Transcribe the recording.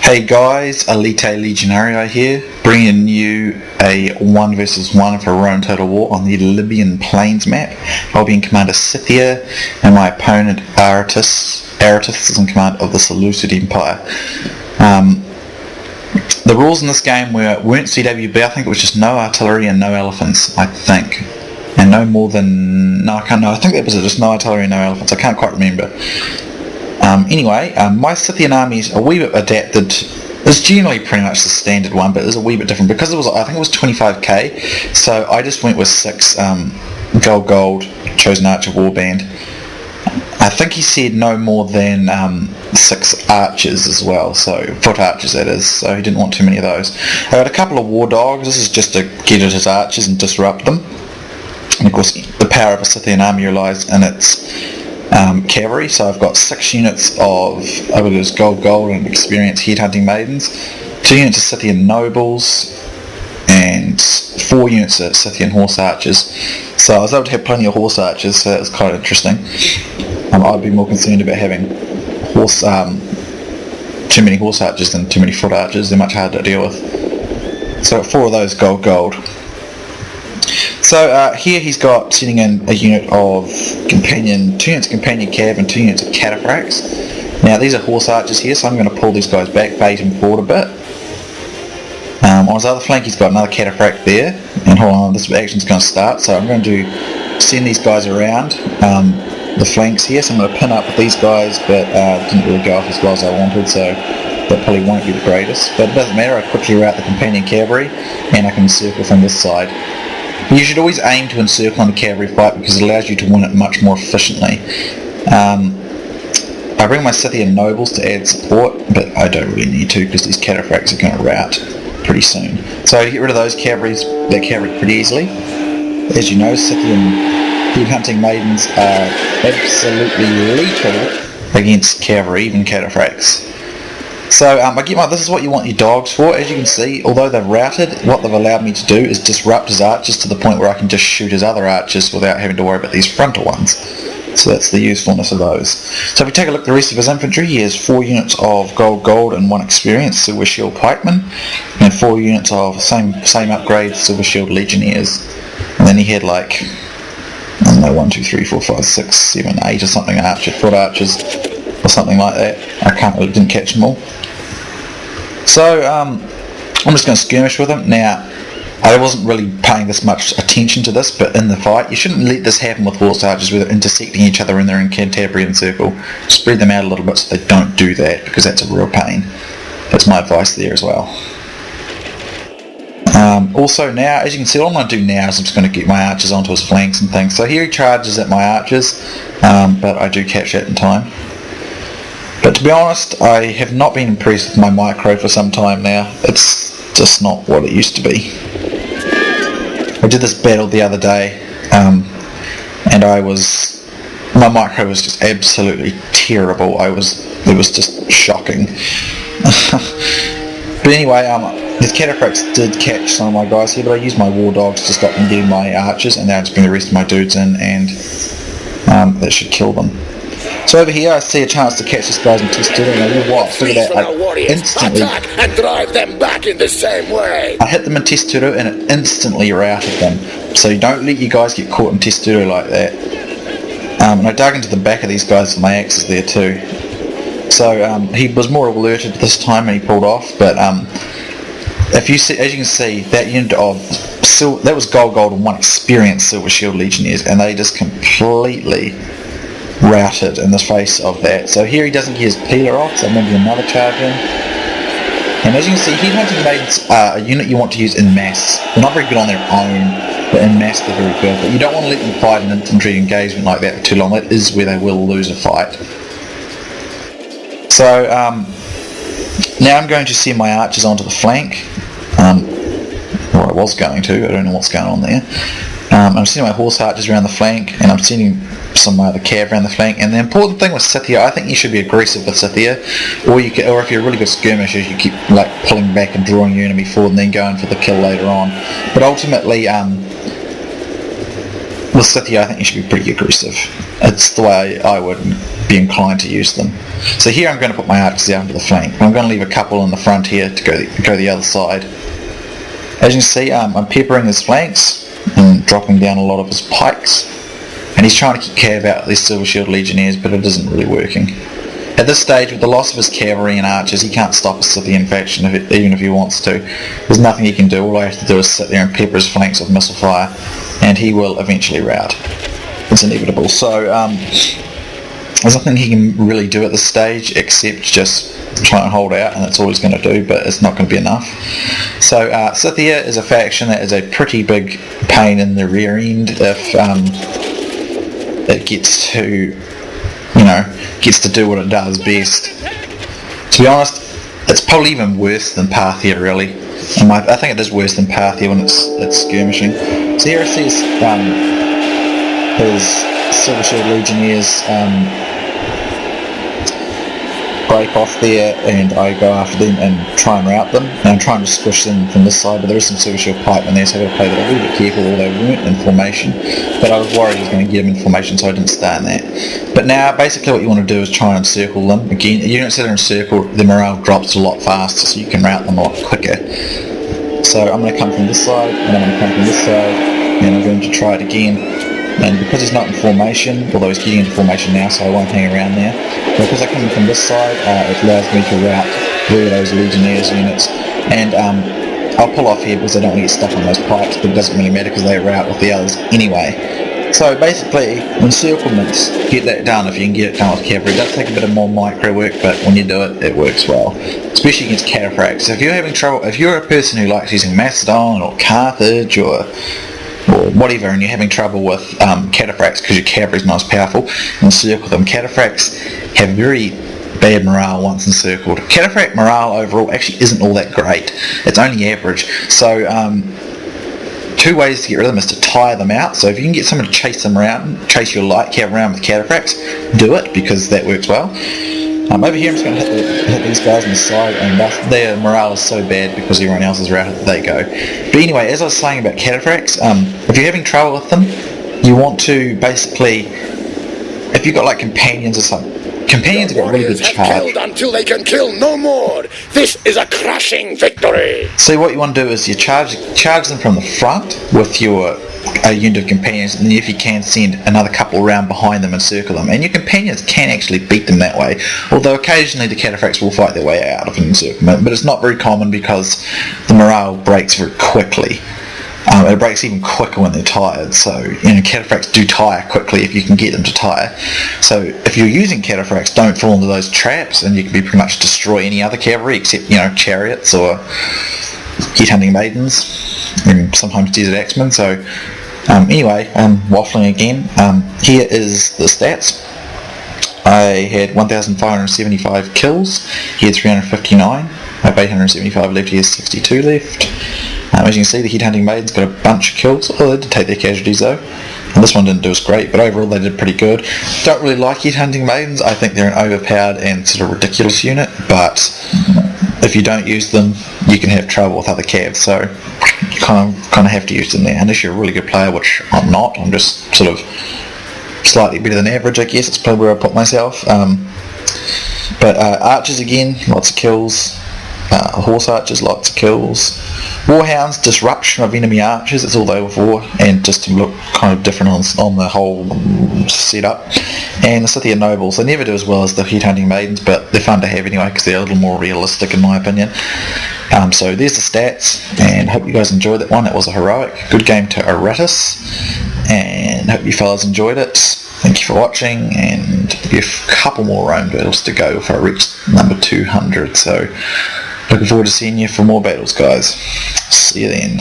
Hey guys, Elite Legionario here, bringing you a 1 versus 1 for Rome Total War on the Libyan Plains map. I'll be in command of Scythia, and my opponent Aratus is in command of the Seleucid Empire. The rules in this game weren't CWB. I think it was just no artillery and no elephants, I think. And no more than... I think that was just no artillery and no elephants. I can't quite remember. Anyway, my Scythian army is a wee bit adapted. It's generally pretty much the standard one, but it's a wee bit different because I think it was 25k, so I just went with 6 gold, chosen archer warband. I think he said no more than 6 archers as well, so foot archers that is, so he didn't want too many of those. I got a couple of war dogs. This is just to get at his archers and disrupt them. And of course, the power of a Scythian army relies in its cavalry, so I've got 6 units of gold and experienced headhunting maidens, 2 units of Scythian nobles, and 4 units of Scythian horse archers. So I was able to have plenty of horse archers, so that was quite interesting. I'd be more concerned about having too many horse archers than too many foot archers. They're much harder to deal with. So 4 of those gold. So here he's got sitting in a unit of 2 units of companion cav and 2 units of cataphracts. Now these are horse archers here, so I'm going to pull these guys back, bait him forward a bit. On his other flank he's got another cataphract there, and hold on, this action's going to start, so I'm going to send these guys around the flanks here, so I'm going to pin up with these guys, but didn't really go off as well as I wanted, so that probably won't be the greatest, but it doesn't matter. I quickly route the companion cavalry, and I can encircle from this side. You should always aim to encircle on a cavalry fight because it allows you to win it much more efficiently. I bring my Scythian nobles to add support, but I don't really need to because these cataphracts are going to rout pretty soon. So I get rid of those cavalry pretty easily. As you know, Scythian headhunting maidens are absolutely lethal against cavalry, even cataphracts. So this is what you want your dogs for. As you can see, although they've routed, what they've allowed me to do is disrupt his archers to the point where I can just shoot his other archers without having to worry about these frontal ones. So that's the usefulness of those. So if we take a look at the rest of his infantry, he has 4 units of gold and 1 experienced Silver Shield pikemen, and 4 units of same upgrade Silver Shield legionnaires. And then he had 1, 2, 3, 4, 5, 6, 7, 8 or something foot archers or something like that. Didn't catch them all. So I'm just going to skirmish with him. Now, I wasn't really paying this much attention to this, but in the fight, you shouldn't let this happen with horse archers where they're intersecting each other in their Cantabrian circle. Spread them out a little bit so they don't do that, because that's a real pain. That's my advice there as well. Also now, as you can see, all I'm going to do now is I'm just going to get my archers onto his flanks and things. So here he charges at my archers, but I do catch that in time. But to be honest, I have not been impressed with my micro for some time now. It's just not what it used to be. I did this battle the other day, and my micro was just absolutely terrible. It was just shocking. But anyway, his cataphracts did catch some of my guys here, but I used my war dogs to stop them getting my archers, and now I just bring the rest of my dudes in, and that should kill them. So over here I see a chance to catch this guy's in Testudo, and I do what? Look at that, I instantly attack and drive them back in the same way. I hit them in Testudo and it instantly routed them. So you don't let your guys get caught in Testudo like that. And I dug into the back of these guys with my axes there too. So he was more alerted this time and he pulled off, but if you see, as you can see, that unit of that was gold and 1 experienced Silver Shield legionnaires, and they just completely routed in the face of that. So here he doesn't get his peeler off, so I'm going to do another charge in. And as you can see, headhunting maidens are a unit you want to use in mass. They're not very good on their own, but in mass they're very good. But you don't want to let them fight an infantry engagement like that for too long. That is where they will lose a fight. So now I'm going to send my archers onto the flank. Or I was going to, I don't know what's going on there. I'm sending my horse archers around the flank, and I'm sending some other cav around the flank. And the important thing with Scythia, I think you should be aggressive with Scythia, or if you're a really good skirmisher, you keep pulling back and drawing your enemy forward and then going for the kill later on. But ultimately, with Scythia, I think you should be pretty aggressive. It's the way I would be inclined to use them. So here I'm going to put my archers down to the flank. I'm going to leave a couple in the front here to go the other side. As you can see, I'm peppering his flanks and dropping down a lot of his pikes. And he's trying to keep cav out these Silver Shield Legionnaires, but it isn't really working. At this stage, with the loss of his cavalry and archers, he can't stop a Scythian faction even if he wants to. There's nothing he can do. All I have to do is sit there and pepper his flanks with missile fire, and he will eventually rout. It's inevitable. So there's nothing he can really do at this stage except just try and hold out, and that's all he's going to do, but it's not going to be enough. So Scythia is a faction that is a pretty big pain in the rear end if it gets to do what it does best. To be honest, it's probably even worse than Parthia, really. I think it is worse than Parthia when it's skirmishing. So here it says his Silver Shield Legionnaires break off there, and I go after them and try and rout them. And I'm trying to squish them from this side, but there is some Silver Shield pikemen there, so I've got to play that a little bit careful, although we weren't in formation. But I was worried I was going to get them in formation, so I didn't stay in that. But now, basically what you want to do is try and encircle them. Again, you don't sit there and circle, the morale drops a lot faster, so you can rout them a lot quicker. So I'm going to come from this side, and I'm going to come from this side, and I'm going to try it again. And because he's not in formation, although he's getting into formation now, so I won't hang around there. Because I come in from this side, it allows me to rout through those Legionnaires units. And I'll pull off here because I don't want to get stuck on those pikes, but it doesn't really matter because they rout with the others anyway. So basically, encirclements, get that done if you can get it done with cavalry. It does take a bit of more micro work, but when you do it, it works well. Especially against cataphracts. So if you're having trouble, if you're a person who likes using Macedon or Carthage or whatever, and you're having trouble with cataphracts because your cavalry's not as powerful, encircle them. Cataphracts have very bad morale once encircled. Cataphract morale overall actually isn't all that great. It's only average. So two ways to get rid of them is to tire them out. So if you can get someone to chase them around, chase your light cav around with cataphracts, do it, because that works well. Over here I'm just going to hit these guys on the side, and their morale is so bad because everyone else is routed that they go. But anyway, as I was saying about cataphracts, if you're having trouble with them, you want to basically, if you've got like companions or something, companions have got really good charge. Until they can kill no more. This is a crushing victory. So what you want to do is you charge them from the front with your unit of companions, and if you can, send another couple around behind them and circle them. And your companions can actually beat them that way, although occasionally the cataphracts will fight their way out of an encirclement, but it's not very common because the morale breaks very quickly. It breaks even quicker when they're tired, so cataphracts do tire quickly if you can get them to tire. So if you're using cataphracts, don't fall into those traps, and you can pretty much destroy any other cavalry except chariots or headhunting maidens and sometimes desert axemen. So anyway, waffling again. Here is the stats. I had 1,575 kills. He had 359. I have 875 left. He has 62 left. As you can see, the headhunting maidens got a bunch of kills. Oh, they did take their casualties though. And this one didn't do as great, but overall they did pretty good. Don't really like headhunting maidens. I think they're an overpowered and sort of ridiculous unit, but if you don't use them, you can have trouble with other cavs, so you kind of have to use them there, unless you're a really good player, which I'm not. I'm just sort of slightly better than average, I guess. It's probably where I put myself. But archers again, lots of kills. Horse archers, lots of kills. Warhounds, disruption of enemy archers, it's all they were for, and just to look kind of different on the whole setup. And the Scythian nobles, they never do as well as the headhunting maidens, but they're fun to have anyway because they're a little more realistic in my opinion. So there's the stats, and hope you guys enjoyed that one. It was a heroic, good game to Aratus, and hope you fellas enjoyed it. Thank you for watching, and there'll be a couple more Rome battles to go if I reach number 200, so looking forward to seeing you for more battles, guys. See you then.